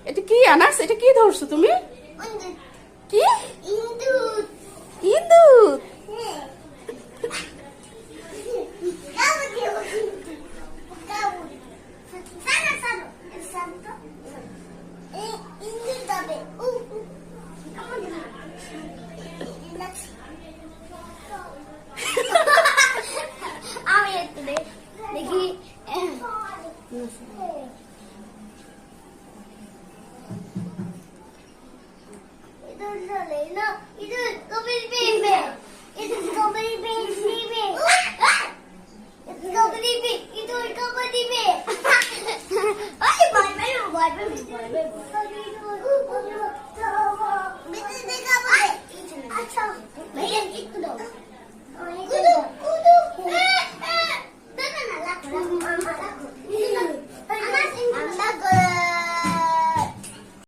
এটা কি আনাস? এটা কি ধরছো তুমি? কি ইন্দুর। ইঁদুর? আমি একটু দেখি